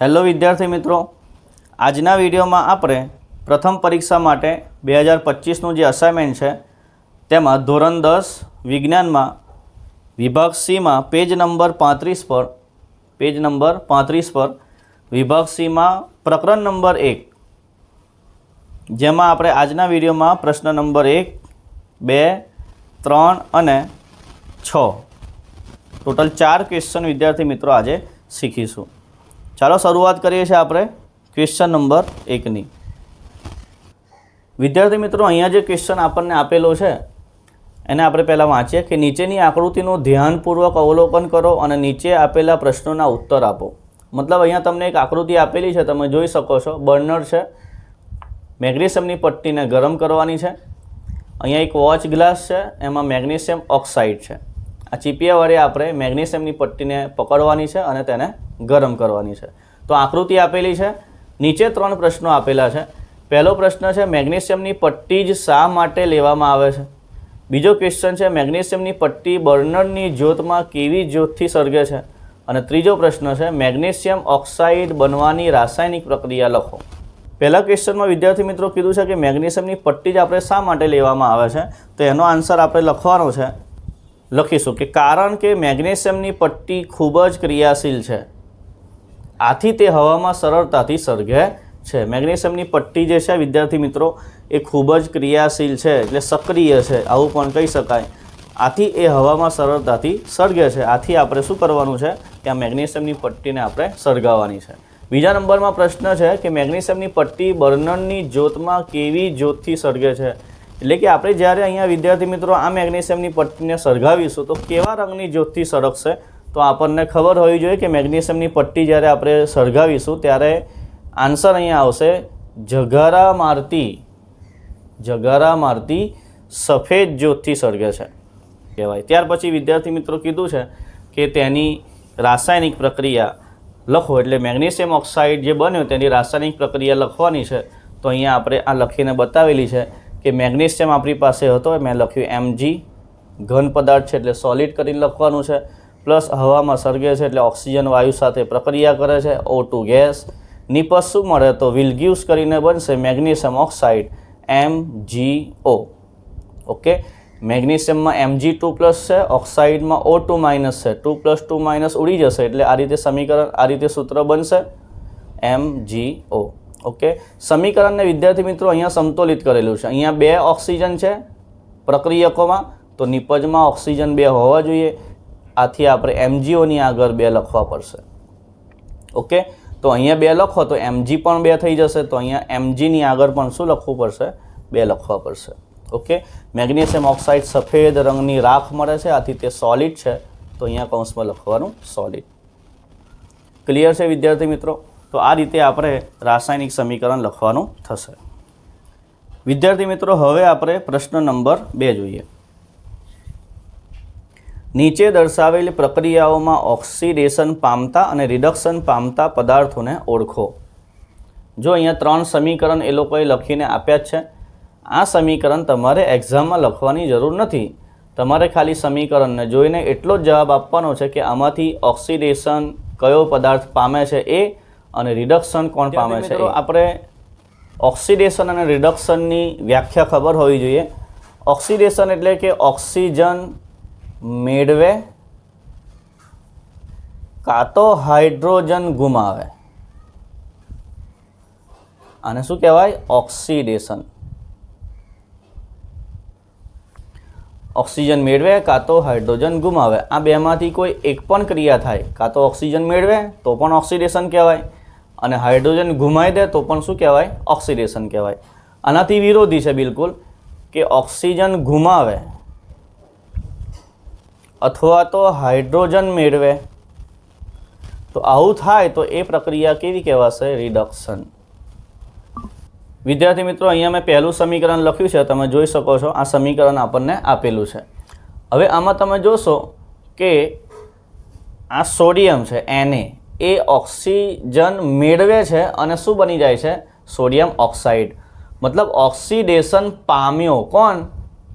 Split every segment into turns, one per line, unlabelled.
Hello વિદ્યાર્થી મિત્રો, આજના વિડીયોમાં આપણે પ્રથમ પરીક્ષા માટે 2025નું જે અસાઇનમેન્ટ છે તેમાં ધોરણ 10 વિજ્ઞાનમાં વિભાગ સીમાં પેજ નંબર 35 પર વિભાગ સીમાં પ્રકરણ નંબર 1 જેમાં આપણે આજના વિડીયોમાં પ્રશ્ન નંબર 1, 2, 3 અને 6 ટોટલ 4 ક્વેશ્ચન વિદ્યાર્થી મિત્રો આજે શીખીશું। ચાલો શરૂઆત કરીએ છીએ આપણે ક્વેશ્ચન નંબર 1ની। વિદ્યાર્થી મિત્રો, અહીંયા જે ક્વેશ્ચન આપણને આપેલો છે એને આપણે પહેલાં વાંચીએ કે નીચેની આકૃતિનું ધ્યાનપૂર્વક અવલોકન કરો અને નીચે આપેલા પ્રશ્નોના ઉત્તર આપો। મતલબ અહીંયા તમને એક આકૃતિ આપેલી છે, તમે જોઈ શકો છો। બર્નર છે, મેગ્નેશિયમની પટ્ટીને ગરમ કરવાની છે। અહીંયા એક વોચ ગ્લાસ છે, એમાં મેગ્નેશિયમ ઓક્સાઇડ છે। આ ચીપિયા વડે આપણે મેગ્નેશિયમની પટ્ટીને પકડવાની છે અને તેને ગરમ કરવાની છે। તો આકૃતિ આપેલી છે, નીચે 3 પ્રશ્નો આપેલા છે। પહેલો પ્રશ્ન છે મેગ્નેશિયમની પટ્ટી જ શા માટે લેવામાં આવે છે। બીજો ક્વેશ્ચન છે મેગ્નેશિયમની પટ્ટી બર્નરની જ્યોતમાં કેવી જ્યોતથી સળગે છે। અને ત્રીજો પ્રશ્ન છે મેગ્નેશિયમ ઓક્સાઇડ બનવાની રાસાયણિક પ્રક્રિયા લખો। પહેલા ક્વેશ્ચનમાં વિદ્યાર્થી મિત્રો કીધું છે કે મેગ્નેશિયમની પટ્ટી જ આપણે શા માટે લેવામાં આવે છે, તો એનો આન્સર આપણે લખવાનો છે। લખીશું કે કારણ કે મેગ્નેશિયમની પટ્ટી ખૂબ જ ક્રિયાશીલ છે, આથી તે હવામાં સરળતાથી સળગે છે। મેગ્નેશિયમની પટ્ટી જે છે વિદ્યાર્થી મિત્રો એ ખૂબ જ ક્રિયાશીલ છે, એટલે સક્રિય છે આવું પણ કહી શકાય। આથી એ હવામાં સરળતાથી સળગે છે, આથી આપણે શું કરવાનું છે કે આ મેગ્નેશિયમની પટ્ટીને આપણે સળગાવવાની છે। બીજા નંબરમાં પ્રશ્ન છે કે મેગ્નેશિયમની પટ્ટી બર્નરની જ્યોતમાં કેવી જ્યોતથી સળગે છે। એટલે કે આપણે જ્યારે અહીંયા વિદ્યાર્થી મિત્રો આ મેગ્નેશિયમની પટ્ટીને સળગાવીશું તો કેવા રંગની જ્યોતથી સળગશે, તો આપણને ખબર હોવી જોઈએ કે મેગ્નેશિયમની પટ્ટી જ્યારે આપણે સળગાવીશું ત્યારે આન્સર અહીંયા આવશે ઝગારા મારતી સફેદ જ્યોતથી સળગે છે કહેવાય। ત્યાર પછી વિદ્યાર્થી મિત્રો કીધું છે કે તેની રાસાયણિક પ્રક્રિયા લખો, એટલે મેગ્નેશિયમ ઓક્સાઇડ જે બન્યો તેની રાસાયણિક પ્રક્રિયા લખવાની છે। તો અહીંયા આપણે આ લખીને બતાવેલી છે કે મેગ્નેશિયમ આપણી પાસે હતો, મેં લખ્યું Mg, ઘન પદાર્થ છે એટલે સોલિડ કરીને લખવાનું છે, પ્લસ હવામાં સળગે છે એટલે ઓક્સિજન વાયુ સાથે પ્રક્રિયા કરે છે, O2 ગેસ નિપજ શું મળે તો વિલગ્યુસ કરીને બનશે મેગ્નેશિયમ ઓક્સાઇડ MgO। ઓકે, મેગ્નેશિયમમાં Mg2+ છે, ઓક્સાઇડમાં O2- છે, 2 + 2 ઉડી જશે એટલે આ રીતે સમીકરણ, આ રીતે સૂત્ર બનશે MgO। ઓકે, સમીકરણને વિદ્યાર્થી મિત્રો અહીંયા સમતોલિત કરેલું છે। અહીંયા 2 ઓક્સિજન છે પ્રક્રિયકોમાં, તો નિપજમાં ઓક્સિજન 2 હોવા જોઈએ, આથી આપણે MgOની આગળ 2 લખવા પડશે। ઓકે, તો અહીંયા 2 લખો તો Mg પણ 2 થઈ જશે, તો અહીંયા Mgની આગળ પણ શું લખવું પડશે, 2 લખવા પડશે। ઓકે, મેગ્નેશિયમ ઓક્સાઇડ સફેદ રંગની રાખ મળે છે, આથી તે સોલિડ છે, તો અહીંયા કૌંસમાં લખવાનું સોલિડ। ક્લિયર છે વિદ્યાર્થી મિત્રો? તો આ રીતે આપણે રાસાયણિક સમીકરણ લખવાનું થશે। વિદ્યાર્થી મિત્રો, હવે આપણે પ્રશ્ન નંબર 2 જોઈએ। નીચે દર્શાવેલી પ્રક્રિયાઓમાં ઓક્સિડેશન પામતા અને રિડક્શન પામતા પદાર્થોને ઓળખો। જો અહીંયા 3 સમીકરણ એ લોકોએ લખીને આપ્યા જ છે। આ સમીકરણ તમારે એક્ઝામમાં લખવાની જરૂર નથી, તમારે ખાલી સમીકરણને જોઈને એટલો જ જવાબ આપવાનો છે કે આમાંથી ઓક્સિડેશન કયો પદાર્થ પામે છે એ, અને રિડક્શન કોણ પામે છે। આપણે ઓક્સિડેશન અને રિડક્શનની વ્યાખ્યા ખબર હોવી જોઈએ। ઓક્સિડેશન એટલે કે ઓક્સિજન મેળવે કાં તો હાઇડ્રોજન ગુમાવે, આને શું કહેવાય, ઓક્સિડેશન। ઓક્સિજન મેળવે કાં તો હાઇડ્રોજન ગુમાવે, આ બેમાંથી કોઈ એક પણ ક્રિયા થાય, કાં તો ઓક્સિજન મેળવે તો પણ ઓક્સિડેશન કહેવાય, અને હાઇડ્રોજન ગુમાવી દે તો પણ શું કહેવાય, ઓક્સિડેશન કહેવાય। આનાથી વિરોધી છે બિલકુલ, કે ઓક્સિજન ગુમાવે અથવા તો હાઇડ્રોજન મેળવે, તો આવું થાય તો એ પ્રક્રિયા કેવી કહેવાશે, રિડક્શન। વિદ્યાર્થી મિત્રો, અહીંયા મેં પહેલું સમીકરણ લખ્યું છે, તમે જોઈ શકો છો આ સમીકરણ આપણને આપેલું છે। હવે આમાં તમે જોશો કે આ સોડિયમ છે Na, એ ઓક્સિજન મેળવે છે અને શું બની જાય છે, સોડિયમ ઓક્સાઇડ। મતલબ ઓક્સિડેશન પામ્યો કોણ,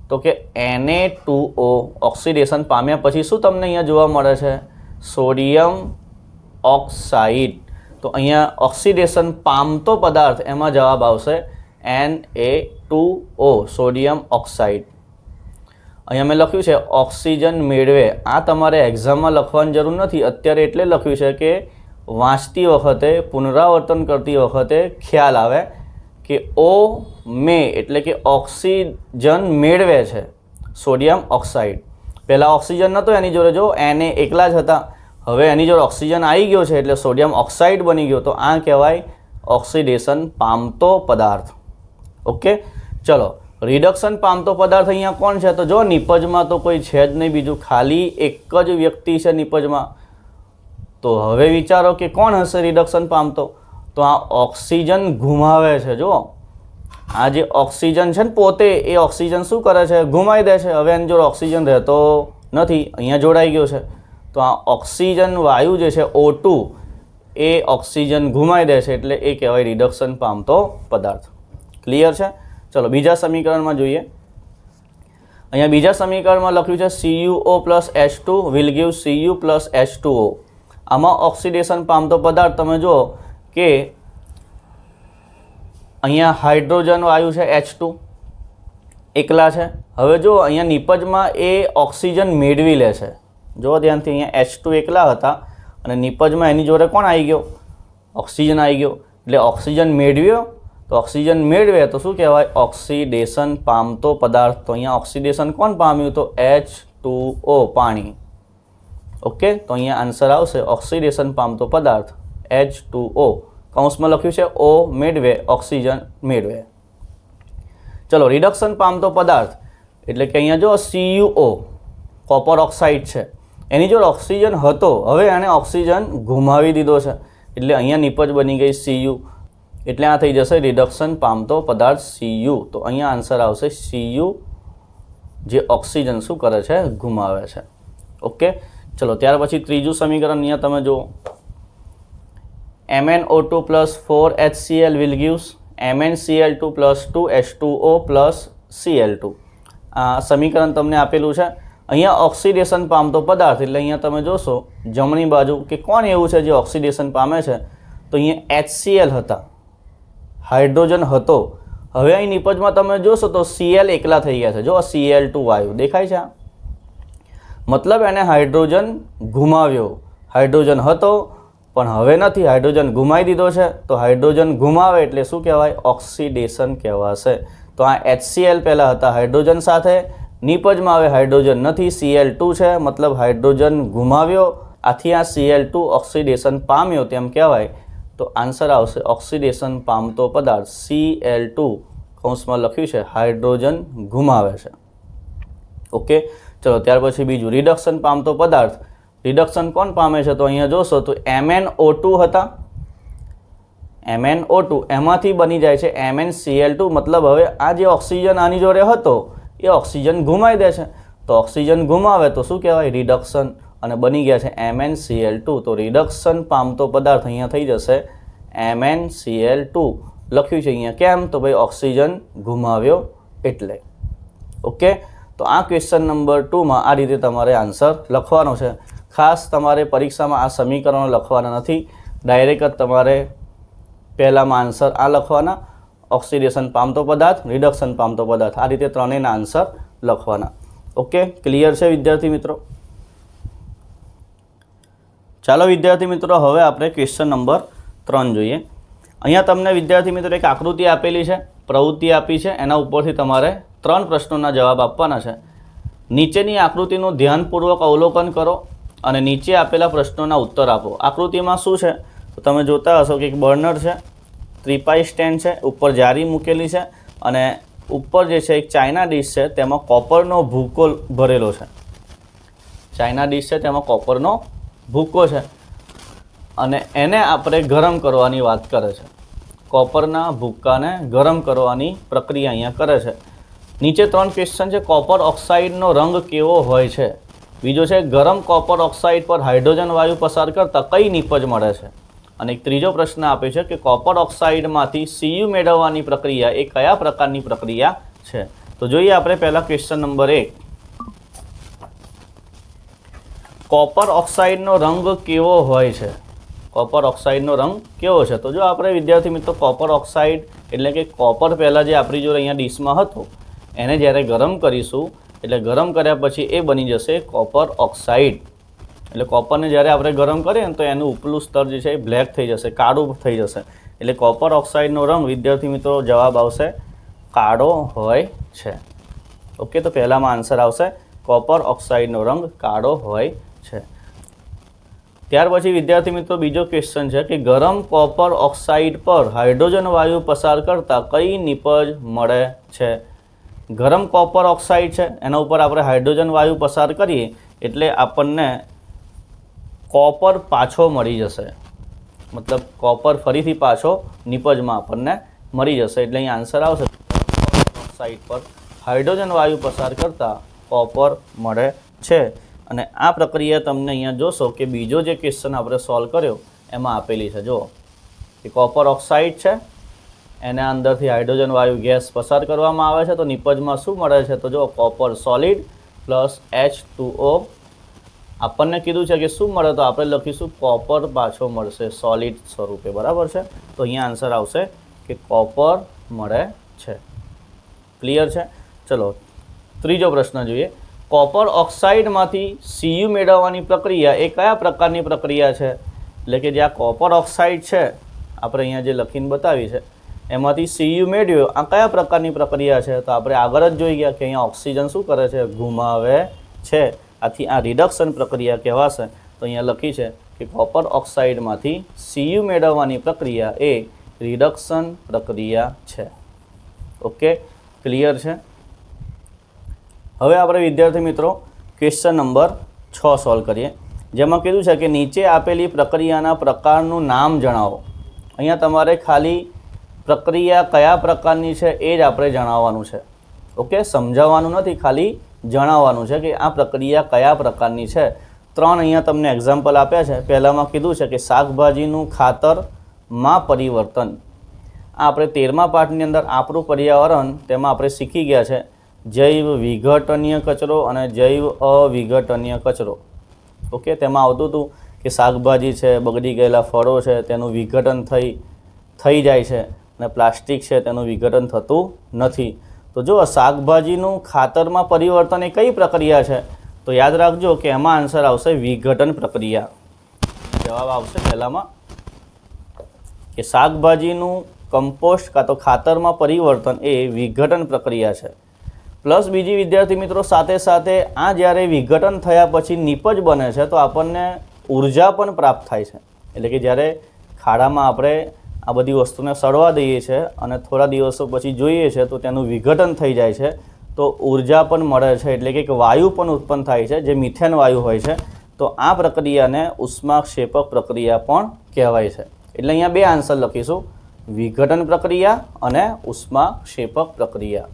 તો કે Na2O ઓક્સિડેશન પામ્યા પછી શું તમને અહીંયા જોવા મળે છે, સોડિયમ ઓક્સાઇડ। તો અહીંયા ઓક્સિડેશન પામતો પદાર્થ એમાં જવાબ આવશે Na2O, સોડિયમ ઓક્સાઇડ. અહીંયા મેં લખ્યું છે ઓક્સિજન મેળવે. આ તમારે એક્ઝામમાં લખવાની જરૂર નથી, અત્યારે એટલે લખ્યું છે કે વાંચતી વખતે, પુનરાવર્તન કરતી વખતે ખ્યાલ આવે કે ઓ મે એટલે કે ઓક્સિજન મેળવે છે સોડિયમ ઓક્સાઇડ. પહેલાં ઓક્સિજન નહોતો એની જોડે, જો Na એકલા જ હતા, હવે એની જોડે ઓક્સિજન આવી ગયો છે એટલે સોડિયમ ઓક્સાઇડ બની ગયો. તો આ કહેવાય ઓક્સિડેશન પામતો પદાર્થ. ઓકે, ચલો રિડક્શન પામતો પદાર્થ અહીંયા કોણ છે? તો જો નિપજમાં તો કોઈ છે જ નહીં બીજું, ખાલી એક જ વ્યક્તિ છે નિપજમાં. તો હવે વિચારો કે કોણ હશે રિડક્શન પામતો? તો આ ઓક્સિજન ગુમાવે છે. જો આ જે ઓક્સિજન છે ને પોતે, એ ઓક્સિજન શું કરે છે? ગુમાવી દે છે. હવે એની જોડે ઓક્સિજન રહેતો નથી, અહીંયા જોડાઈ ગયો છે. તો આ ઓક્સિજન વાયુ જે છે O2 એ ઓક્સિજન ગુમાવી દે છે એટલે એ કહેવાય રિડક્શન પામતો પદાર્થ. ક્લિયર છે? ચલો બીજા સમીકરણમાં જોઈએ. અહીંયા બીજા સમીકરણમાં લખ્યું છે CuO plus H2 will give Cu plus H2O. આમાં ઓક્સિડેશન પામતો પદાર્થ તમે જુઓ કે અહીંયા હાઇડ્રોજન વાયુ છે H2 એકલા છે. હવે જો અહીંયા નિપજમાં એ ઓક્સિજન મેળવી લે છે. જો ધ્યાનથી, અહીંયા H2 એકલા હતા અને નિપજમાં એની જોડે કોણ આવી ગયો? ઓક્સિજન આવી ગયો. એટલે ઓક્સિજન મેળવ્યો. તો ઓક્સિજન મેળવે તો શું કહેવાય? ઓક્સિડેશન પામતો પદાર્થ. તો અહીંયા ઓક્સિડેશન કોણ પામ્યું? તો H2O, પાણી. ઓકે, તો અહીંયા આન્સર આવશે ઓક્સિડેશન પામતો પદાર્થ H2O. કૌંસમાં લખ્યું છે O મેળવે, ઓક્સિજન મેળવે. ચલો રિડક્શન પામતો પદાર્થ એટલે કે અહીંયા જો CuO કોપર ઓક્સાઇડ છે, એની જોડે ઓક્સિજન હતો, હવે એણે ઓક્સિજન ગુમાવી દીધો છે એટલે અહીંયા નિપજ બની ગઈ Cu. એટલે આ થઈ જશે રિડક્શન પામતો પદાર્થ Cu. તો અહીંયા આન્સર આવશે Cu, જે ઓક્સિજન શું કરે છે? ગુમાવે છે. ઓકે, ચલો ત્યાર પછી ત્રીજું સમીકરણ અહીંયા તમે જુઓ. MnO2 plus 4HCl will gives MnCl2 plus 2H2O plus Cl2. આ સમીકરણ તમને આપેલું છે. અહીંયા ઓક્સિડેશન પામતો પદાર્થ એટલે અહીંયા તમે જોશો જમણી બાજુ કે કોણ એવું છે જે ઓક્સિડેશન પામે છે? તો અહીંયા HCl હતા, હાઇડ્રોજન હતો. હવે અહીં નિપજમાં તમે જોશો તો Cl એકલા થઈ ગયા છે. જો Cl2 વાયુ દેખાય છે. મતલબ એને હાઇડ્રોજન ગુમાવ્યો. હાઇડ્રોજન હતો પણ હવે નથી, હાઇડ્રોજન ગુમાવી દીધો છે. તો હાઇડ્રોજન ગુમાવે એટલે શું કહેવાય? ઓક્સિડેશન કહેવાશે. તો આ HCl પહેલાં હતા હાઇડ્રોજન સાથે, નિપજમાં હવે હાઇડ્રોજન નથી, Cl2 છે, મતલબ હાઇડ્રોજન ગુમાવ્યો. આથી આ Cl2 ઓક્સિડેશન પામ્યો તેમ કહેવાય. તો આન્સર આવશે ઓક્સિડેશન પામતો પદાર્થ Cl2, કૌંસમાં લખ્યું છે હાઇડ્રોજન ગુમાવે છે. ઓકે, ચલો ત્યાર પછી બીજું રિડક્શન પામતો પદાર્થ. રિડક્શન કોણ પામે છે? તો અહીંયા જોશો તો MnO2 હતા, MnO2 એમાંથી બની જાય છે MnCl2. મતલબ હવે આ જે ઓક્સિજન આની જોડે હતો એ ઓક્સિજન ગુમાવી દે છે. તો ઓક્સિજન ગુમાવે તો શું કહેવાય? રિડક્શન. અને બની ગયા છે MnCl2. તો રિડક્શન પામતો પદાર્થ અહીંયા થઈ જશે MnCl2. લખ્યું છે અહીંયા કેમ? તો ભાઈ ઓક્સિજન ગુમાવ્યો એટલે. ઓકે, તો આ ક્વેશ્ચન નંબર 2માં આ રીતે તમારે આન્સર લખવાનો છે. ખાસ તમારે પરીક્ષામાં આ સમીકરણો લખવાના નથી, ડાયરેક્ટ જ તમારે પહેલામાં આન્સર આ લખવાના, ઓક્સિડેશન પામતો પદાર્થ, રિડક્શન પામતો પદાર્થ, આ રીતે ત્રણેયના આન્સર લખવાના. ઓકે, ક્લિયર છે વિદ્યાર્થી મિત્રો? ચાલો વિદ્યાર્થી મિત્રો, હવે આપણે ક્વેશ્ચન નંબર 3 જોઈએ. અહીંયા તમને વિદ્યાર્થી મિત્રો એક આકૃતિ આપેલી છે, પ્રવૃત્તિ આપી છે, એના ઉપરથી તમારે 3 પ્રશ્નોના જવાબ આપવાના છે. નીચેની આકૃતિનું ધ્યાનપૂર્વક અવલોકન કરો અને નીચે આપેલા પ્રશ્નોના ઉત્તર આપો. આકૃતિમાં શું છે તો તમે જોતા હશો કે એક બર્નર છે, ત્રિપાઈ સ્ટેન્ડ છે, ઉપર જારી મૂકેલી છે અને ઉપર જે છે એક ચાઇના ડીશ છે, તેમાં કોપરનો ભૂકો ભરેલો છે. ચાઇના ડીશ છે તેમાં કોપરનો ભૂકો છે અને એને આપણે ગરમ કરવાની વાત કરે છે. કોપરના ભૂક્કાને ગરમ કરવાની પ્રક્રિયા અહીંયા કરે છે. નીચે 3 ક્વેશ્ચન છે. કોપર ઓક્સાઇડનો રંગ કેવો હોય છે? બીજો છે ગરમ કોપર ઓક્સાઇડ પર હાઇડ્રોજન વાયુ પસાર કરતા કઈ નિપજ મળે છે? અને એક ત્રીજો પ્રશ્ન આપે છે કે કોપર ઓક્સાઇડમાંથી Cu મેળવવાની પ્રક્રિયા એ કયા પ્રકારની પ્રક્રિયા છે? તો જોઈએ આપણે પહેલા ક્વેશ્ચન નંબર 1. કોપર ઓક્સાઇડનો રંગ કેવો હોય છે? કોપર ઓક્સાઇડનો રંગ કેવો છે? તો જો આપણે વિદ્યાર્થી મિત્રો કોપર ઓક્સાઇડ એટલે કે કોપર પહેલાં જે આપણી જોડે અહીંયા ડીશમાં હતો એને જ્યારે ગરમ કરીશું એટલે ગરમ કર્યા પછી એ બની જશે કોપર ઓક્સાઇડ. એટલે કોપરને જ્યારે આપણે ગરમ કરીએ ને તો એનું ઉપલું સ્તર જે છે એ બ્લેક થઈ જશે, કાળું થઈ જશે. એટલે કોપર ઓક્સાઇડનો રંગ વિદ્યાર્થી મિત્રો જવાબ આવશે કાળો હોય છે. ઓકે, તો પહેલામાં આન્સર આવશે કોપર ઓક્સાઇડનો રંગ કાળો હોય છે. ત્યાર પછી વિદ્યાર્થી મિત્રો બીજો ક્વેશ્ચન છે કે ગરમ કોપર ઓક્સાઇડ પર હાઇડ્રોજન વાયુ પસાર કરતા કઈ નિપજ મળે છે? ગરમ કોપર ઓક્સાઇડ છે એના ઉપર આપણે હાઇડ્રોજન વાયુ પસાર કરીએ એટલે આપણને કોપર પાછો મળી જશે, મતલબ કોપર ફરીથી પાછો નિપજમાં આપણને મળી જશે. એટલે અહીં આન્સર આવશે ઓક્સાઇડ પર હાઇડ્રોજન વાયુ પસાર કરતાં કોપર મળે છે. અને આ પ્રક્રિયા તમને અહીંયા જોશો કે બીજો જે ક્વેશ્ચન આપણે સોલ્વ કર્યો એમાં આપેલી છે. જુઓ કે કોપર ઓક્સાઇડ છે એના અંદરથી હાઇડ્રોજન વાયુ ગેસ પસાર કરવામાં આવે છે તો નિપજમાં શું મળે છે? તો જો કોપર સોલિડ પ્લસ H2O. આપણને કીધું છે કે શું મળે તો આપણે લખીશું કોપર પાછો મળશે સોલિડ સ્વરૂપે, બરાબર છે? તો અહીંયા આન્સર આવશે કે કોપર મળે છે. ક્લિયર છે? ચલો ત્રીજો પ્રશ્ન જોઈએ. કોપર ઓક્સાઇડમાંથી Cu મેળવવાની પ્રક્રિયા એ કયા પ્રકારની પ્રક્રિયા છે? એટલે કે જે આ કોપર ઓક્સાઇડ છે આપણે અહીંયા જે લખીને બતાવી છે એમાંથી Cu મેળવ્યો, આ કયા પ્રકારની પ્રક્રિયા છે? તો આપણે આગળ જ જોઈ ગયા કે અહીંયા ઓક્સિજન શું કરે છે? ગુમાવે છે. આથી આ રિડક્શન પ્રક્રિયા કહેવાશે. તો અહીંયા લખી છે કે કોપર ઓક્સાઇડમાંથી Cu મેળવવાની પ્રક્રિયા એ રિડક્શન પ્રક્રિયા છે. ઓકે, ક્લિયર છે? હવે આપણે વિદ્યાર્થી મિત્રો ક્વેશ્ચન નંબર 6 સોલ્વ કરીએ, જેમાં કીધું છે કે નીચે આપેલી પ્રક્રિયાના પ્રકારનું નામ જણાવો. અહીંયા તમારે ખાલી પ્રક્રિયા કયા પ્રકારની છે એ જ આપણે જણાવવાનું છે. ઓકે, સમજાવવાનું નથી, ખાલી જણાવવાનું છે કે આ પ્રક્રિયા કયા પ્રકારની છે. 3 અહીંયા તમને એક્ઝામ્પલ આપ્યા છે. પહેલામાં કીધું છે કે શાકભાજીનું ખાતરમાં પરિવર્તન. આ આપણે 13મા પાઠની અંદર આપણું પર્યાવરણ તેમાં આપણે શીખી ગયા છે જૈવ વિઘટનીય કચરો અને જૈવ અવિઘટનીય કચરો. ઓકે, તેમાં આવતું હતું કે શાકભાજી છે, બગડી ગયેલા ફળો છે તેનું વિઘટન થઈ જાય છે અને પ્લાસ્ટિક છે તેનું વિઘટન થતું નથી. તો જો શાકભાજીનું ખાતરમાં પરિવર્તન એ કઈ પ્રક્રિયા છે? તો યાદ રાખજો કે એમાં આન્સર આવશે વિઘટન પ્રક્રિયા. જવાબ આવશે પહેલામાં કે શાકભાજીનું કમ્પોસ્ટ કાં તો ખાતરમાં પરિવર્તન એ વિઘટન પ્રક્રિયા છે. પ્લસ બીજી વિદ્યાર્થી મિત્રો સાથે સાથે આ જ્યારે વિઘટન થયા પછી નિપજ બને છે તો આપણને ઉર્જા પણ પ્રાપ્ત થાય છે. એટલે કે જ્યારે ખાડામાં આપણે આ બધી વસ્તુને સડવા દઈએ છીએ અને થોડા દિવસો પછી જોઈએ છે તો તેનું વિઘટન થઈ જાય છે તો ઉર્જા પણ મળે છે. એટલે કે વાયુ પણ ઉત્પન્ન થાય છે જે મિથેન વાયુ હોય છે. તો આ પ્રક્રિયાને ઉષ્માક્ષેપક પ્રક્રિયા પણ કહેવાય છે. એટલે અહીંયા 2 આન્સર લખીશું, વિઘટન પ્રક્રિયા અને ઉષ્માક્ષેપક પ્રક્રિયા.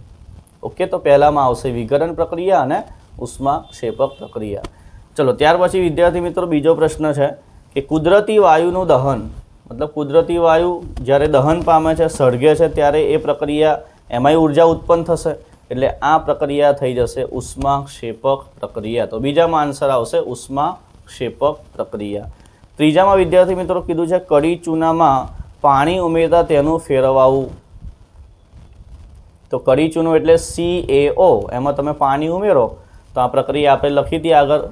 ઓકે, તો પહેલામાં આવશે વિઘટન પ્રક્રિયા અને ઉષ્માક્ષેપક પ્રક્રિયા. ચલો ત્યાર પછી વિદ્યાર્થી મિત્રો બીજો પ્રશ્ન છે કે કુદરતી વાયુનું દહન, મતલબ કુદરતી વાયુ જ્યારે દહન પામે છે, સળગે છે ત્યારે એ પ્રક્રિયા એમાંય ઉર્જા ઉત્પન્ન થશે. એટલે આ પ્રક્રિયા થઈ જશે ઉષ્માક્ષેપક પ્રક્રિયા. તો બીજામાં આન્સર આવશે ઉષ્માક્ષેપક પ્રક્રિયા. ત્રીજામાં વિદ્યાર્થી મિત્રો કીધું છે કડી ચૂનામાં પાણી ઉમેરતા તેનું ફેરવાવું. તો કડી ચૂનો એટલે CaO, એમાં તમે પાણી ઉમેરો તો આ પ્રક્રિયા આપણે લખી હતી આગળ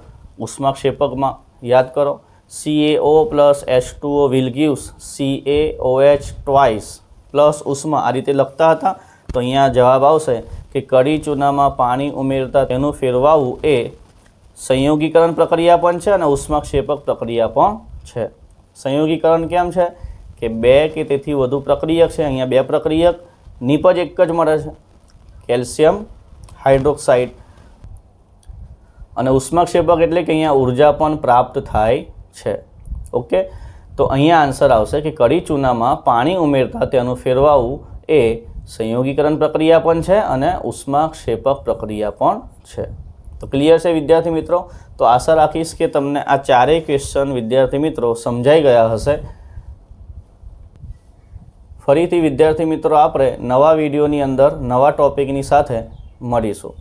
ઉષ્માક્ષેપકમાં, યાદ કરો. CaO plus H2O will gives CaOH twice plus ઉષ્મા, આ રીતે લખતા હતા. તો અહીંયા જવાબ આવશે કે કડી ચૂનામાં પાણી ઉમેરતા તેનું ફેરવાવું એ સંયોગીકરણ પ્રક્રિયા પણ છે અને ઉષ્માક્ષેપક પ્રક્રિયા પણ છે. સંયોગીકરણ કેમ છે કે 2 કે તેથી વધુ પ્રક્રિયક છે, અહીંયા 2 પ્રક્રિયક, નિપજ એક જ મળે છે કેલ્શિયમ હાઇડ્રોક્સાઇડ. અને ઉષ્માક્ષેપક એટલે કે અહીંયા ઉર્જા પણ પ્રાપ્ત થાય છે. ઓકે, તો અહીંયા આન્સર આવશે કે કડી ચૂનામાં પાણી ઉમેરતા તેનું ફેરવાવું એ સંયોગીકરણ પ્રક્રિયા પણ છે અને ઉષ્માક્ષેપક પ્રક્રિયા પણ છે. તો ક્લિયર છે વિદ્યાર્થી મિત્રો? તો આશા રાખીશ કે તમને આ 4 ક્વેશ્ચન વિદ્યાર્થી મિત્રો સમજાઈ ગયા હશે. ફરીથી વિદ્યાર્થી મિત્રો આપણે નવા વિડીયોની અંદર નવા ટોપિકની સાથે મળીશું.